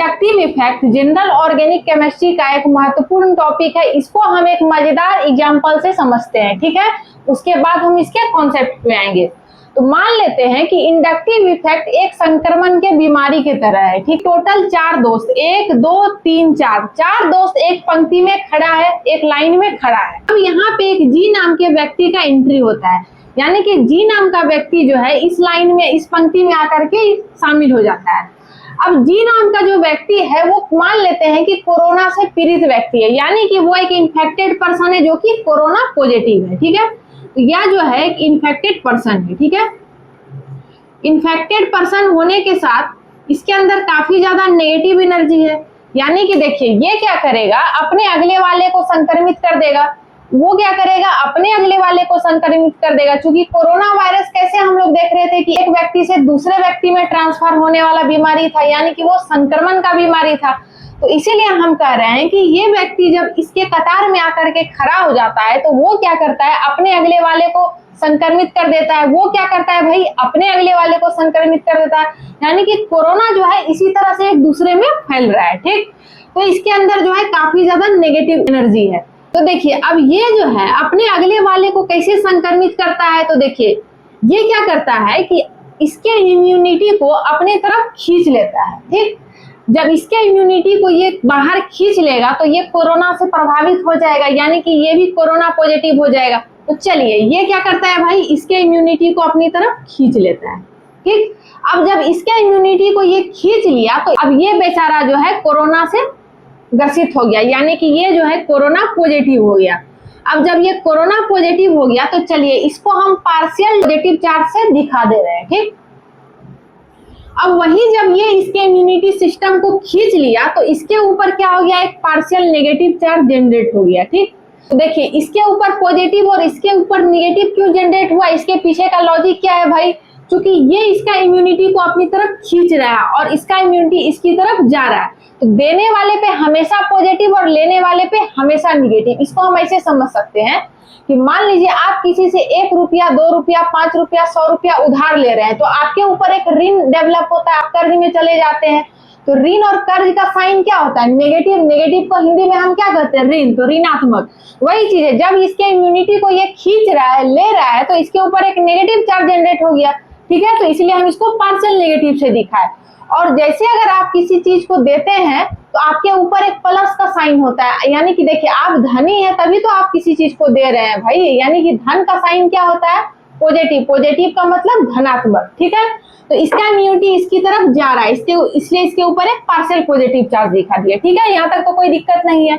Inductive effect general organic chemistry का एक महत्वपूर्ण टॉपिक है। इसको हम एक मजेदार एग्जांपल से समझते हैं, ठीक है। उसके बाद हम इसके कॉन्सेप्ट पे आएंगे। तो मान लेते हैं कि इंडक्टिव इफेक्ट एक संक्रमण के बीमारी की तरह है, ठीक। टोटल 4 दोस्त, 1 2 3 4 दोस्त एक पंक्ति में खड़ा है, एक लाइन में खड़ा है। अब यहाँ पे एक जी नाम के व्यक्ति का एंट्री होता है, यानी कि जी नाम का व्यक्ति जो है इस लाइन में, इस पंक्ति में आकर के शामिल हो जाता है। अब जी नाम का जो व्यक्ति है वो मान लेते हैं कि कोरोना से पीड़ित व्यक्ति है, यानी कि वो एक इन्फेक्टेड पर्सन है जो कि कोरोना पॉजिटिव है, ठीक है। तो यह जो है एक इन्फेक्टेड पर्सन है, ठीक है। इन्फेक्टेड पर्सन होने के साथ इसके अंदर काफी ज्यादा नेगेटिव एनर्जी है, यानी कि देखिए ये क्या करेगा, अपने अगले वाले को संक्रमित कर देगा। वो क्या करेगा, अपने अगले वाले को संक्रमित कर देगा। क्योंकि कोरोना वायरस कैसे हम लोग देख रहे थे कि एक व्यक्ति से दूसरे व्यक्ति में ट्रांसफर होने वाला बीमारी था, यानी कि वो संक्रमण का बीमारी था। तो इसीलिए हम कह रहे हैं कि ये व्यक्ति जब इसके कतार में आकर के खड़ा हो जाता है तो वो क्या करता है, अपने अगले वाले को संक्रमित कर देता है। वो क्या करता है भाई, अपने अगले वाले को संक्रमित कर देता है, यानी कि कोरोना जो है इसी तरह से एक दूसरे में फैल रहा है, ठीक। तो इसके अंदर जो है काफी ज्यादा नेगेटिव एनर्जी है। तो देखिए अब ये जो है अपने अगले वाले को कैसे संक्रमित करता है, तो देखिए ये क्या करता है कि इसके इम्यूनिटी को अपने तरफ खींच लेता है, ठीक। जब इसके इम्यूनिटी को ये बाहर खींच लेगा तो ये कोरोना से प्रभावित हो जाएगा, यानी कि ये भी कोरोना पॉजिटिव हो जाएगा। तो चलिए ये क्या करता है भाई, इसके इम्यूनिटी को अपनी तरफ खींच लेता है, ठीक। अब जब इसके इम्यूनिटी को ये खींच लिया तो अब ये बेचारा जो है कोरोना से ग्रसित हो गया, यानी कि ये जो है कोरोना पॉजिटिव हो गया। अब जब ये कोरोना पॉजिटिव हो गया तो चलिए इसको हम पार्शियल पॉजिटिव चार्ज से दिखा दे रहे हैं, ठीक। अब वही जब ये इसके इम्यूनिटी सिस्टम को खींच लिया तो इसके ऊपर क्या हो गया, एक पार्शियल नेगेटिव चार्ज जनरेट हो गया, ठीक। तो देखिए इसके ऊपर पॉजिटिव और इसके ऊपर नेगेटिव क्यों जनरेट हुआ, इसके पीछे का लॉजिक क्या है भाई, क्योंकि ये इसका इम्यूनिटी को अपनी तरफ खींच रहा है और इसका इम्यूनिटी इसकी तरफ जा रहा है। तो देने वाले पे हमेशा पॉजिटिव और लेने वाले पे हमेशा नेगेटिव। इसको हम ऐसे समझ सकते हैं कि मान लीजिए आप किसी से 1 रुपया, 2 रुपया, 5 रुपया, 100 रुपया उधार ले रहे हैं, तो आपके ऊपर एक ऋण डेवलप होता है, आप कर्ज में चले जाते हैं। तो ऋण और कर्ज का साइन क्या होता है, नेगेटिव। नेगेटिव को हिंदी में हम क्या कहते हैं, ऋण, तो ऋणात्मक। वही चीज है, जब इसके इम्यूनिटी को ये खींच रहा है, ले रहा है, तो इसके ऊपर एक नेगेटिव चार्ज जनरेट हो गया, ठीक है। तो इसलिए हम इसको पार्शियल नेगेटिव से दिखाए। और जैसे अगर आप किसी चीज को देते हैं तो आपके ऊपर एक प्लस का साइन होता है, यानी कि देखिए आप धनी हैं तभी तो आप किसी चीज को दे रहे हैं भाई, यानी कि धन का साइन क्या होता है, पॉजिटिव। पॉजिटिव का मतलब धनात्मक, ठीक है। तो इसका इम्यूनिटी इसकी तरफ जा रहा है, इसलिए इसके ऊपर एक पार्शियल पॉजिटिव चार्ज दिखा दिया, ठीक है। यहाँ तक तो कोई दिक्कत नहीं है।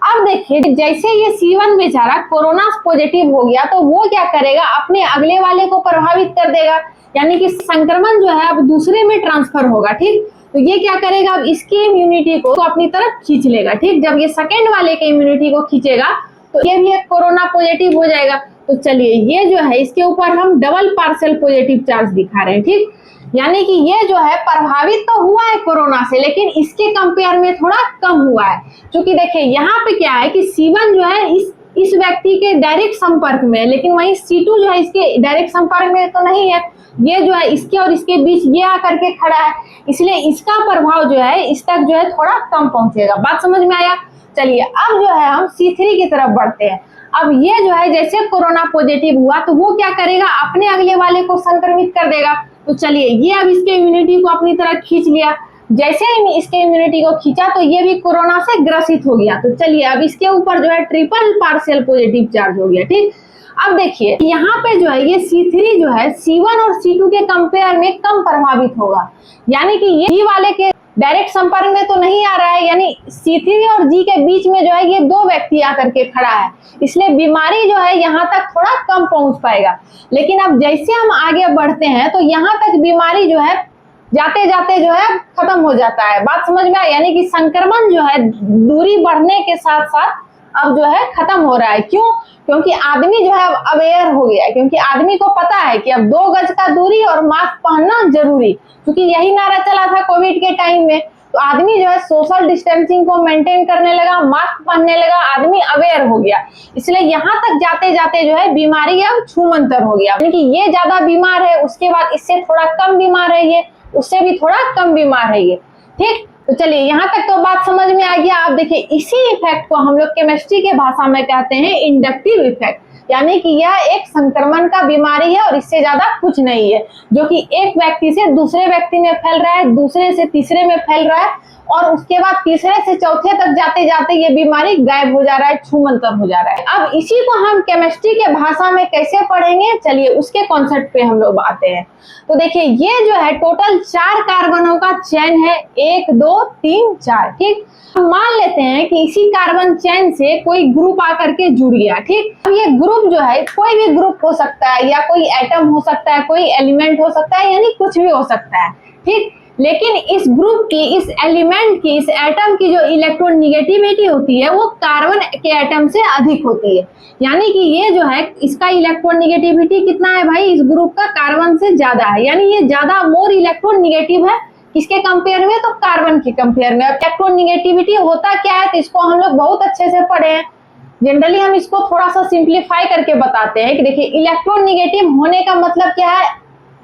अब देखिए जैसे ये C1 बेचारा कोरोना पॉजिटिव हो गया तो वो क्या करेगा, अपने अगले वाले को प्रभावित कर देगा, यानी कि संक्रमण जो है अब दूसरे में ट्रांसफर होगा, ठीक। तो ये क्या करेगा, अब इसकी इम्यूनिटी को तो अपनी तरफ खींच लेगा, ठीक। जब ये सेकेंड वाले के इम्यूनिटी को खींचेगा तो ये भी एक कोरोना पॉजिटिव हो जाएगा। तो चलिए ये जो है इसके ऊपर हम डबल पार्शियल पॉजिटिव चार्ज दिखा रहे हैं, ठीक। यानी कि ये जो है प्रभावित तो हुआ है कोरोना से, लेकिन इसके कंपेयर में थोड़ा कम हुआ है। क्योंकि देखिए यहाँ पे क्या है कि C1 जो है इस व्यक्ति के डायरेक्ट संपर्क में, लेकिन वहीं C2 जो है इसके डायरेक्ट संपर्क में तो नहीं है। ये जो है इसके और इसके बीच ये आकर के खड़ा है, इसलिए इसका प्रभाव जो है इस तक जो है थोड़ा कम पहुंचेगा। बात समझ में आया। चलिए अब जो है हम C3 की तरफ बढ़ते हैं। अब ये जो है जैसे कोरोना पॉजिटिव हुआ तो वो क्या करेगा, अपने अगले वाले को संक्रमित कर देगा। तो चलिए ये अब इसके इम्यूनिटी को अपनी तरफ खींच लिया। जैसे ही इसके इम्यूनिटी को खींचा तो ये भी कोरोना से ग्रसित हो गया। तो चलिए अब इसके ऊपर जो है ट्रिपल पार्शियल पॉजिटिव चार्ज हो गया, ठीक। अब देखिए यहाँ पे जो है ये C3 जो है C1 और C2 के कंपेयर में कम प्रभावित होगा, यानी कि ये G वाले के डायरेक्ट संपर्क में तो नहीं आ रहा है, यानी C3 और G के बीच में जो है ये 2 व्यक्ति आकर के खड़ा है, इसलिए बीमारी जो है यहाँ तक थोड़ा कम पहुंच पाएगा। लेकिन अब जैसे हम आगे बढ़ते हैं तो यहाँ तक बीमारी जो है जाते जाते जो है खत्म हो जाता है। बात समझ में आई, यानी कि संक्रमण जो है दूरी बढ़ने के साथ साथ अब जो है खत्म हो रहा है। क्यों, क्योंकि आदमी जो है अब अवेयर हो गया है, क्योंकि आदमी को पता है कि अब 2 गज का दूरी और मास्क पहनना जरूरी, क्योंकि यही नारा चला था कोविड के टाइम में। तो आदमी जो है सोशल डिस्टेंसिंग को मेंटेन करने लगा, मास्क पहनने लगा, आदमी अवेयर हो गया। इसलिए यहाँ तक जाते जाते जो है बीमारी अब छूमंतर हो गया, यानी कि ये ज्यादा बीमार है, उसके बाद इससे थोड़ा कम बीमार है, ये उससे भी थोड़ा कम बीमार है ये, ठीक। तो चलिए यहाँ तक तो बात समझ में आ गया। आप देखिए इसी इफेक्ट को हम लोग केमिस्ट्री के भाषा में कहते हैं इंडक्टिव इफेक्ट, यानी कि यह एक संक्रमण का बीमारी है और इससे ज्यादा कुछ नहीं है, जो कि एक व्यक्ति से दूसरे व्यक्ति में फैल रहा है, दूसरे से तीसरे में फैल रहा है और उसके बाद तीसरे से चौथे तक जाते जाते ये बीमारी गायब हो जा रहा है, छूमंतर हो जा रहा है। अब इसी को हम केमिस्ट्री के भाषा में कैसे पढ़ेंगे, चलिए उसके कॉन्सेप्ट पे हम लोग आते हैं। तो देखिए ये जो है टोटल 4 कार्बनों का चेन है, 1 2 3 4, ठीक। हम मान लेते हैं कि इसी कार्बन चेन से कोई ग्रुप आकर के जुड़ गया, ठीक। अब ये ग्रुप जो है कोई भी ग्रुप हो सकता है, या कोई एटम हो सकता है, कोई एलिमेंट हो सकता है, यानी कुछ भी हो सकता है, ठीक। लेकिन इस ग्रुप की, इस एलिमेंट की, इस एटम की जो इलेक्ट्रोनेगेटिविटी होती है वो कार्बन के एटम से अधिक होती है, यानी कि ये जो है इसका इलेक्ट्रोनेगेटिविटी कितना है भाई, इस ग्रुप का कार्बन से ज्यादा है, यानी ये ज्यादा मोर इलेक्ट्रोनेगेटिव है। किसके कंपेयर में, तो कार्बन के कंपेयर में। इलेक्ट्रोनेगेटिविटी होता क्या है, तो इसको हम लोग बहुत अच्छे से पढ़े हैं। जनरली हम इसको थोड़ा सा सिंप्लीफाई करके बताते हैं कि देखिए इलेक्ट्रोनेगेटिव होने का मतलब क्या है,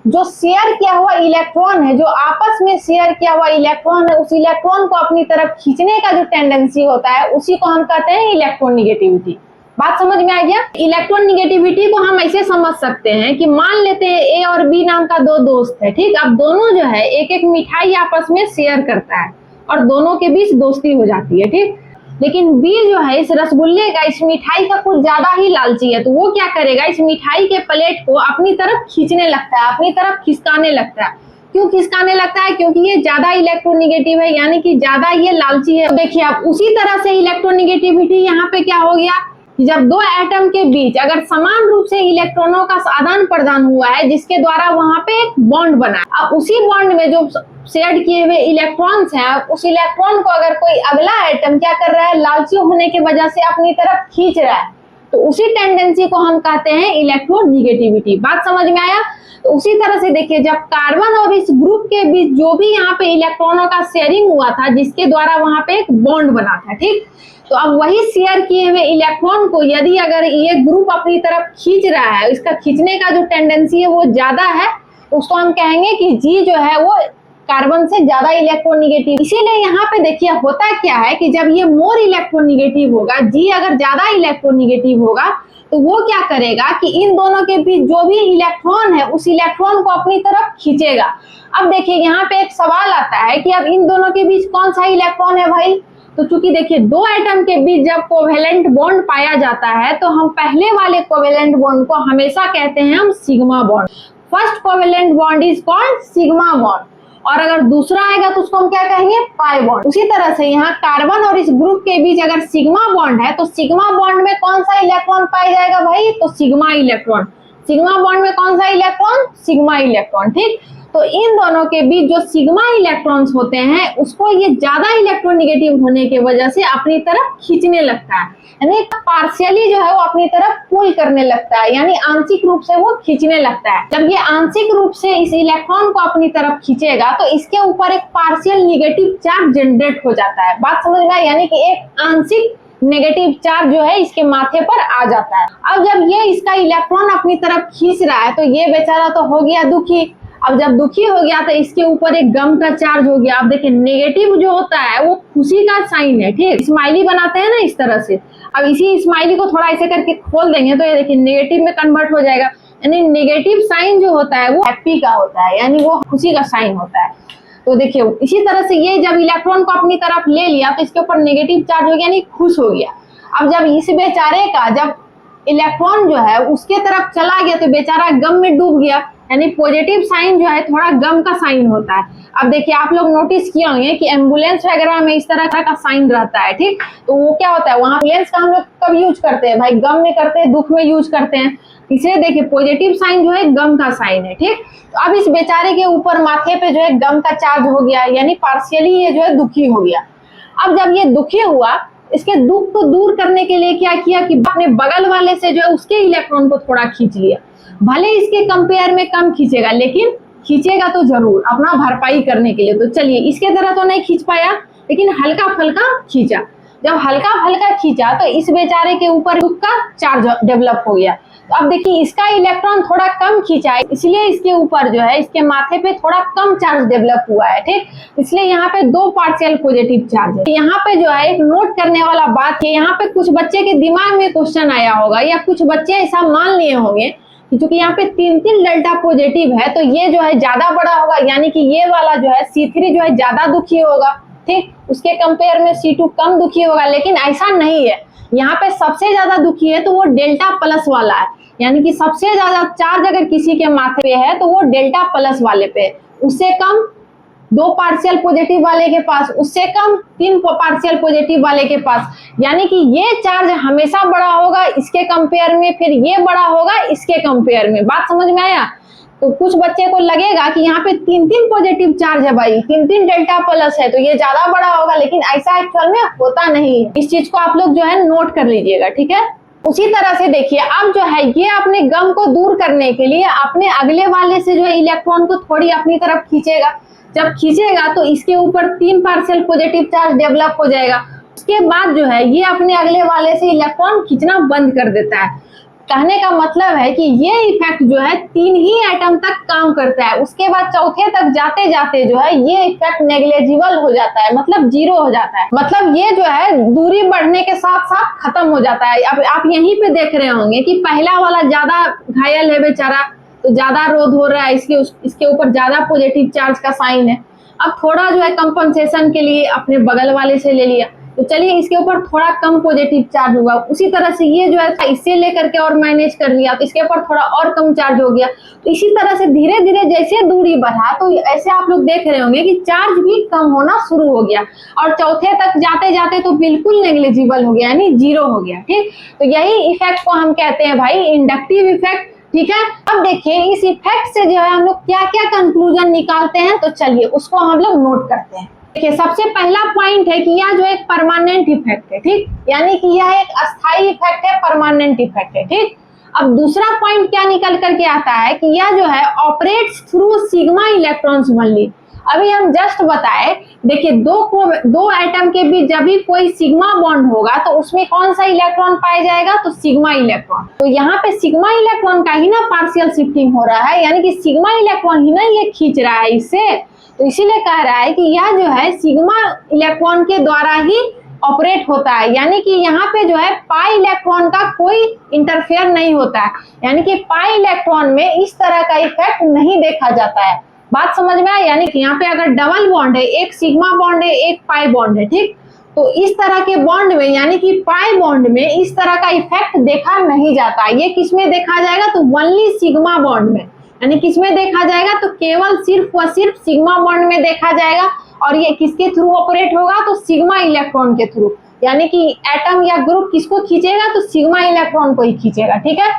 जो शेयर किया हुआ इलेक्ट्रॉन है, जो आपस में शेयर किया हुआ इलेक्ट्रॉन है, उस इलेक्ट्रॉन को अपनी तरफ खींचने का जो टेंडेंसी होता है उसी को हम कहते हैं इलेक्ट्रोनेगेटिविटी। बात समझ में आ गया। इलेक्ट्रोनेगेटिविटी को हम ऐसे समझ सकते हैं कि मान लेते हैं ए और बी नाम का 2 दोस्त है, ठीक। अब दोनों जो है एक एक मिठाई आपस में शेयर करता है और दोनों के बीच दोस्ती हो जाती है, ठीक। लेकिन बी जो है इस रसगुल्ले का, इस मिठाई का कुछ ज्यादा ही लालची है, तो वो क्या करेगा, इस मिठाई के प्लेट को अपनी तरफ खींचने लगता है, अपनी तरफ खिसकाने लगता है। क्यों खिसकाने लगता है, क्योंकि ये ज्यादा इलेक्ट्रोनेगेटिव है, यानी कि ज्यादा ये लालची है। देखिए अब उसी तरह से इलेक्ट्रोनेगेटिविटी यहाँ पे क्या हो गया कि जब 2 एटम के बीच अगर समान रूप से इलेक्ट्रॉनों का आदान प्रदान हुआ है, जिसके द्वारा वहां पे एक बॉन्ड बना, अब उसी बॉन्ड में जो शेयर किए हुए इलेक्ट्रॉन्स हैं, उस इलेक्ट्रॉन को अगर कोई अगला एटम क्या कर रहा है, लालची होने की वजह से अपनी तरफ खींच रहा है, तो उसी टेंडेंसी को हम कहते हैं इलेक्ट्रोनेगेटिविटी। बात समझ में आया। तो उसी तरह से देखिए जब कार्बन और इस ग्रुप के बीच जो भी यहाँ पे इलेक्ट्रॉनों का शेयरिंग हुआ था, जिसके द्वारा वहां पे एक बॉन्ड बना था, ठीक। तो अब वही शेयर किए हुए इलेक्ट्रॉन को यदि अगर ये ग्रुप अपनी तरफ खींच रहा है, इसका खींचने का जो टेंडेंसी है वो ज्यादा है, तो उसको हम कहेंगे कि जी जो है वो कार्बन से ज्यादा इलेक्ट्रोनेगेटिव। इसीलिए यहाँ पे देखिए होता क्या है कि जब ये मोर इलेक्ट्रोनेगेटिव होगा, जी अगर ज्यादा इलेक्ट्रोनेगेटिव होगा, तो वो क्या करेगा कि इन दोनों के बीच जो भी इलेक्ट्रॉन है उस इलेक्ट्रॉन को अपनी तरफ खींचेगा। अब देखिए यहाँ पे एक सवाल आता है कि अब इन दोनों के बीच कौन सा इलेक्ट्रॉन है भाई, तो चूंकि देखिए 2 एटम के बीच जब कोवेलेंट बॉन्ड पाया जाता है, तो हम पहले वाले कोवेलेंट बॉन्ड को हमेशा कहते हैं हम sigma bond. First covalent bond is called sigma bond, और अगर दूसरा आएगा तो उसको हम क्या कहेंगे, पाई बॉन्ड। उसी तरह से यहाँ कार्बन और इस ग्रुप के बीच अगर सिग्मा बॉन्ड है, तो सिग्मा बॉन्ड में कौन सा इलेक्ट्रॉन पाया जाएगा भाई, तो सिग्मा इलेक्ट्रॉन। सिग्मा बॉन्ड में कौन सा इलेक्ट्रॉन, सिग्मा इलेक्ट्रॉन, ठीक। तो इन दोनों के बीच जो सिग्मा इलेक्ट्रॉन्स होते हैं उसको ये ज्यादा इलेक्ट्रोनेगेटिव होने की वजह से अपनी तरफ खींचने लगता है, यानी पार्शियली जो है वो अपनी तरफ पुल करने लगता है, यानी आंशिक रूप से वो खींचने लगता है। जब ये आंशिक रूप से इस इलेक्ट्रॉन को अपनी तरफ खींचेगा तो इसके ऊपर एक पार्शियल नेगेटिव चार्ज जनरेट हो जाता है। बात समझ में आई, यानी कि एक आंशिक नेगेटिव चार्ज जो है इसके माथे पर आ जाता है। अब जब ये इसका इलेक्ट्रॉन अपनी तरफ खींच रहा है तो ये बेचारा तो हो गया दुखी। अब जब दुखी हो गया तो इसके ऊपर एक गम का चार्ज हो गया। अब देखिए नेगेटिव जो होता है वो खुशी का साइन है, ठीक। स्माइली बनाते हैं ना इस तरह से। अब इसी स्माइली को थोड़ा ऐसे करके खोल देंगे तो ये देखिए नेगेटिव में कन्वर्ट हो जाएगा, यानी नेगेटिव साइन जो होता है वो हैप्पी का होता है, यानी वो खुशी का साइन होता है। तो देखिए इसी तरह से ये जब इलेक्ट्रॉन को अपनी तरफ ले लिया तो इसके ऊपर नेगेटिव चार्ज हो गया, यानी खुश हो गया। अब जब इस बेचारे का जब इलेक्ट्रॉन जो है उसके तरफ चला गया तो बेचारा गम में डूब गया, यानी पॉजिटिव साइन जो है थोड़ा गम का साइन होता है। अब देखिए आप लोग नोटिस किए होंगे कि एम्बुलेंस वगैरह में इस तरह का साइन रहता है, ठीक। तो वो क्या होता है, वहां एम्बुलेंस का हम लोग कब यूज करते हैं भाई, गम में करते हैं, दुख में यूज करते हैं। इसलिए देखिए पॉजिटिव साइन जो है गम का साइन है, ठीक। तो अब इस बेचारे के ऊपर माथे पे जो है गम का चार्ज हो गया, यानी पार्शियली ये जो है दुखी हो गया। अब जब ये दुखी हुआ, इसके दुख को दूर करने के लिए क्या किया कि अपने बगल वाले से जो है उसके इलेक्ट्रॉन को थोड़ा खींच लिया। भले इसके कंपेयर में कम खींचेगा लेकिन खींचेगा तो जरूर अपना भरपाई करने के लिए। तो चलिए इसके तरह तो नहीं खींच पाया लेकिन हल्का फुल्का खींचा। जब हल्का फुल्का खींचा तो इस बेचारे के ऊपर दुख का चार्ज डेवलप हो गया। तो अब देखिए इसका इलेक्ट्रॉन थोड़ा कम खींचा है, इसलिए इसके ऊपर जो है इसके माथे पे थोड़ा कम चार्ज डेवलप हुआ है, ठीक। इसलिए यहाँ पे 2 पार्शियल पॉजिटिव चार्ज है। यहाँ पे जो है एक नोट करने वाला बात है, यहाँ पे कुछ बच्चे के दिमाग में क्वेश्चन आया होगा या कुछ बच्चे ऐसा मान लिए होंगे क्योंकि यहाँ पे 3 डेल्टा पॉजिटिव है तो ये जो है ज्यादा बड़ा होगा, यानी कि ये वाला जो है C3 जो है ज्यादा दुखी होगा, ठीक। उसके कंपेयर में C2 कम दुखी होगा, लेकिन ऐसा नहीं है। यहाँ पे सबसे ज्यादा दुखी है तो वो डेल्टा प्लस वाला है, यानी कि सबसे ज्यादा चार्ज अगर किसी के माथे पे है तो वो डेल्टा प्लस वाले पे, उससे कम 2 पार्शियल पॉजिटिव वाले के पास, उससे कम 3 पार्शियल पॉजिटिव वाले के पास, यानी कि ये चार्ज हमेशा बड़ा होगा इसके कंपेयर में, फिर ये बड़ा होगा इसके कंपेयर में। बात समझ में आया? तो कुछ बच्चे को लगेगा कि यहाँ पे 3 पॉजिटिव चार्ज है भाई, 3 डेल्टा प्लस है तो ये ज्यादा बड़ा होगा, लेकिन ऐसा एक्चुअल में होता नहीं है। इस चीज को आप लोग जो है नोट कर लीजिएगा, ठीक है। उसी तरह से देखिए अब जो है ये अपने गम को दूर करने के लिए अपने अगले वाले से जो है इलेक्ट्रॉन को थोड़ी अपनी तरफ खींचेगा। जब खींचेगा तो इसके ऊपर 3 पार्शियल पॉजिटिव चार्ज डेवलप हो जाएगा। उसके बाद जो है ये अपने अगले वाले से इलेक्ट्रॉन खींचना बंद कर देता है। कहने का मतलब है कि ये इफेक्ट जो है 3 ही एटम तक काम करता है, उसके बाद चौथे तक जाते जाते जो है ये इफेक्ट नेग्लिजिबल हो जाता है, मतलब 0 हो जाता है। मतलब ये जो है दूरी बढ़ने के साथ साथ खत्म हो जाता है। अब आप यहीं पे देख रहे होंगे कि पहला वाला ज्यादा घायल है बेचारा, तो ज्यादा रोध हो रहा है, इसके ऊपर ज्यादा पॉजिटिव चार्ज का साइन है। अब थोड़ा जो है कंपनसेशन के लिए अपने बगल वाले से ले लिया, तो चलिए इसके ऊपर थोड़ा कम पॉजिटिव चार्ज हुआ। उसी तरह से ये जो है इससे लेकर के और मैनेज कर लिया तो इसके ऊपर थोड़ा और कम चार्ज हो गया। तो इसी तरह से धीरे धीरे जैसे दूरी बढ़ा तो ऐसे आप लोग देख रहे होंगे कि चार्ज भी कम होना शुरू हो गया और चौथे तक जाते जाते तो बिल्कुल नेग्लिजिबल हो गया, यानी 0 हो गया, ठीक। तो यही इफेक्ट को हम कहते हैं भाई इंडक्टिव इफेक्ट, ठीक है। अब देखिए इस इफेक्ट से जो है हम लोग क्या क्या कंक्लूजन निकालते हैं, तो चलिए उसको हम लोग नोट करते हैं। देखिए सबसे पहला पॉइंट है कि यह जो एक परमानेंट इफेक्ट है, ठीक, यानी कि यह एक अस्थायी इफेक्ट है, परमानेंट इफेक्ट है, ठीक। अब दूसरा पॉइंट क्या निकल करके आता है कि यह जो है operates through sigma electrons only. अभी हम जस्ट बताए, देखिए दो एटम के बीच जब भी कोई सिग्मा बॉन्ड होगा तो उसमें कौन सा इलेक्ट्रॉन पाया जाएगा, तो सिग्मा इलेक्ट्रॉन। तो यहाँ पे सिग्मा इलेक्ट्रॉन का ही ना पार्शियल शिफ्टिंग हो रहा है, यानी कि सिग्मा इलेक्ट्रॉन ही ना ये खींच रहा है इससे, तो इसीलिए कह रहा है कि यह जो है सिग्मा इलेक्ट्रॉन के द्वारा ही ऑपरेट होता है, यानी कि यहाँ पे जो है पाई इलेक्ट्रॉन का कोई इंटरफेयर नहीं होता है, यानी कि पाई इलेक्ट्रॉन में इस तरह का इफेक्ट नहीं देखा जाता है। बात समझ में आया? यानी कि यहाँ पे अगर डबल बॉन्ड है, एक सिग्मा बॉन्ड है, एक पाई बॉन्ड है, ठीक, तो इस तरह के बॉन्ड में यानी कि पाई बॉन्ड में इस तरह का इफेक्ट देखा नहीं जाता। ये किसमें देखा जाएगा, तो ओनली सिग्मा बॉन्ड में, यानी किसमें देखा जाएगा, तो केवल सिर्फ व सिर्फ सिग्मा बॉन्ड में देखा जाएगा। और ये किसके थ्रू ऑपरेट होगा, तो सिग्मा इलेक्ट्रॉन के थ्रू, यानी कि एटम या ग्रुप किसको खींचेगा, तो सिग्मा इलेक्ट्रॉन को ही खींचेगा, ठीक है।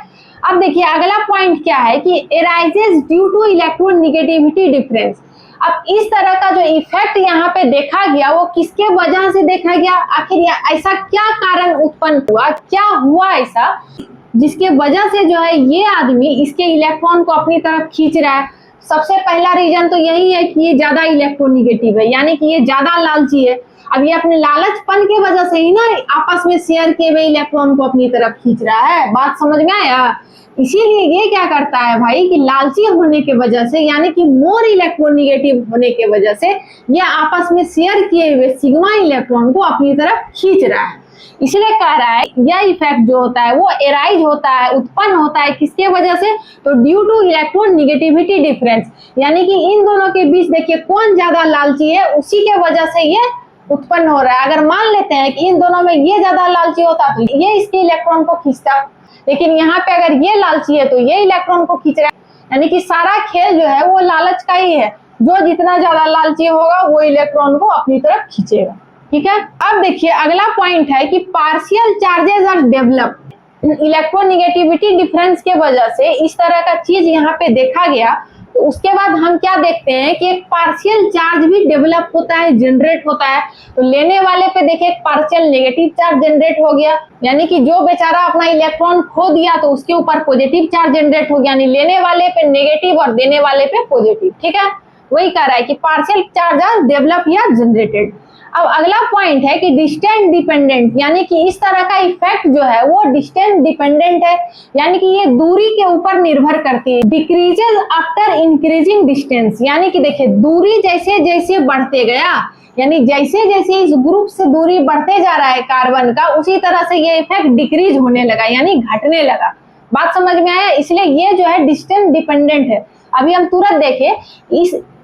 अब देखिए अगला पॉइंट क्या है कि arises due to electronegativity difference. अब इस तरह का जो इफेक्ट यहाँ पे देखा गया वो किसके वजह से देखा गया, आखिर ऐसा क्या कारण उत्पन्न हुआ, क्या हुआ ऐसा जिसके वजह से जो है ये आदमी इसके इलेक्ट्रॉन को अपनी तरफ खींच रहा है। सबसे पहला रीजन तो यही है कि ये ज्यादा इलेक्ट्रोनेगेटिव है, यानी कि ये ज्यादा लालची है। अब ये अपने लालचपन की वजह से ही ना आपस में शेयर किए हुए इलेक्ट्रॉन को अपनी तरफ खींच रहा है। बात समझ में आया? इसीलिए ये क्या करता है भाई कि लालची होने की वजह से, यानी कि मोर इलेक्ट्रोनेगेटिव होने की वजह से ये आपस में शेयर किए हुए सिग्मा इलेक्ट्रॉन को अपनी तरफ खींच रहा है। इसलिए कह रहा है यह इफेक्ट जो होता है वो एराइज होता है, उत्पन्न होता है किसके वजह से, तो ड्यू टू इलेक्ट्रोनेगेटिविटी डिफरेंस, यानी कि इन दोनों के बीच देखिए कौन ज्यादा लालची है उसी के वजह से ये उत्पन्न हो रहा है। अगर मान लेते हैं कि इन दोनों में ये ज्यादा लालची होता तो ये इसके इलेक्ट्रॉन को खींचता, लेकिन यहाँ पे अगर ये लालची है तो ये इलेक्ट्रॉन को खींच रहा है, यानी कि सारा खेल जो है वो लालच का ही है। जो जितना ज्यादा लालची होगा वो इलेक्ट्रॉन को अपनी तरफ खींचेगा, ठीक है। अब देखिए अगला पॉइंट है कि partial charges are develop electronegativity difference के वजह से इस तरह का चीज यहाँ पे देखा गया। तो उसके बाद हम क्या देखते हैं कि एक पार्शियल चार्ज भी डेवलप होता है, जनरेट होता है। तो लेने वाले पे देखिए एक पार्शियल नेगेटिव चार्ज जनरेट हो गया, यानी कि जो बेचारा अपना इलेक्ट्रॉन खो दिया तो उसके ऊपर पॉजिटिव चार्ज जनरेट हो गया, यानी लेने वाले पे नेगेटिव और देने वाले पे पॉजिटिव, ठीक है। वही कह रहा है कि पार्शियल चार्ज आर डेवलप या जनरेटेड। अब अगला पॉइंट है कि डिस्टेंस डिपेंडेंट, यानी कि इस तरह का इफेक्ट जो है वो डिस्टेंस डिपेंडेंट है, यानी कि ये दूरी के ऊपर निर्भर करती है। डिक्रीजेज आफ्टर इंक्रीजिंग डिस्टेंस, यानी कि देखिए दूरी जैसे जैसे बढ़ते गया, यानी जैसे जैसे इस ग्रुप से दूरी बढ़ते जा रहा है कार्बन का, उसी तरह से ये इफेक्ट डिक्रीज होने लगा, यानी घटने लगा। बात समझ में आया? इसलिए ये जो है डिस्टेंस डिपेंडेंट है। अभी हम तुरंत देखें,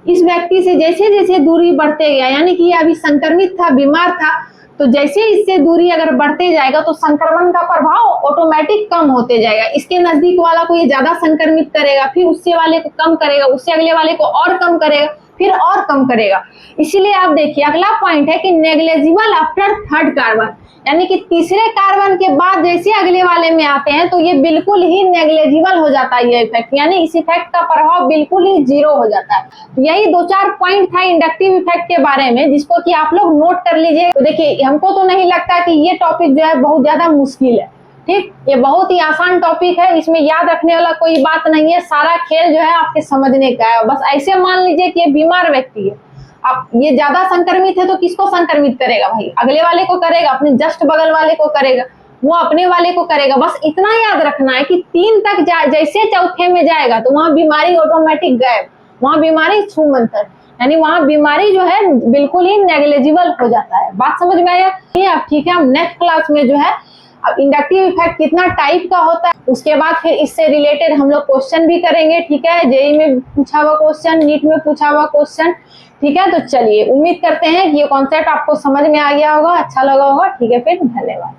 इस व्यक्ति से जैसे जैसे दूरी बढ़ते गया, यानी कि ये अभी संक्रमित था, बीमार था, तो जैसे इससे दूरी अगर बढ़ते जाएगा तो संक्रमण का प्रभाव ऑटोमेटिक कम होते जाएगा। इसके नजदीक वाला को ये ज्यादा संक्रमित करेगा, फिर उससे वाले को कम करेगा, उससे अगले वाले को और कम करेगा, फिर और कम करेगा। इसीलिए आप देखिए अगला पॉइंट है कि नेग्लेजिबल आफ्टर थर्ड कार्बन, यानी कि तीसरे कार्बन के बाद जैसे अगले वाले में आते हैं तो ये बिल्कुल ही नेग्लेजिबल हो जाता है ये इफेक्ट, यानी इस इफेक्ट का प्रभाव बिल्कुल ही जीरो हो जाता है। तो यही 2-4 पॉइंट था इंडक्टिव इफेक्ट के बारे में, जिसको कि आप लोग नोट कर लीजिए। तो देखिए हमको तो नहीं लगता कि ये टॉपिक जो है बहुत ज्यादा मुश्किल है, ठीक, ये बहुत ही आसान टॉपिक है, इसमें याद रखने वाला कोई बात नहीं है, सारा खेल जो है आपके समझने का है। बस ऐसे मान लीजिए कि ये बीमार व्यक्ति है, अब ये ज्यादा संक्रमित है तो किसको संक्रमित करेगा भाई? अगले वाले को करेगा, अपने जस्ट बगल वाले को करेगा, वो अपने वाले को करेगा। बस इतना याद रखना है कि 3 तक जैसे चौथे में जाएगा तो वहां बीमारी ऑटोमेटिक गायब, वहां बीमारी छूमंतर, यानी वहां बीमारी जो है बिल्कुल ही नेग्लेजिबल हो जाता है। बात समझ में आया? अब ठीक है, हम नेक्स्ट क्लास में जो है अब इंडक्टिव इफेक्ट कितना टाइप का होता है, उसके बाद फिर इससे रिलेटेड हम लोग क्वेश्चन भी करेंगे, ठीक है, जेईई में पूछा हुआ क्वेश्चन, नीट में पूछा हुआ क्वेश्चन, ठीक है। तो चलिए उम्मीद करते हैं कि ये कॉन्सेप्ट आपको समझ में आ गया होगा, अच्छा लगा होगा, ठीक है, फिर धन्यवाद।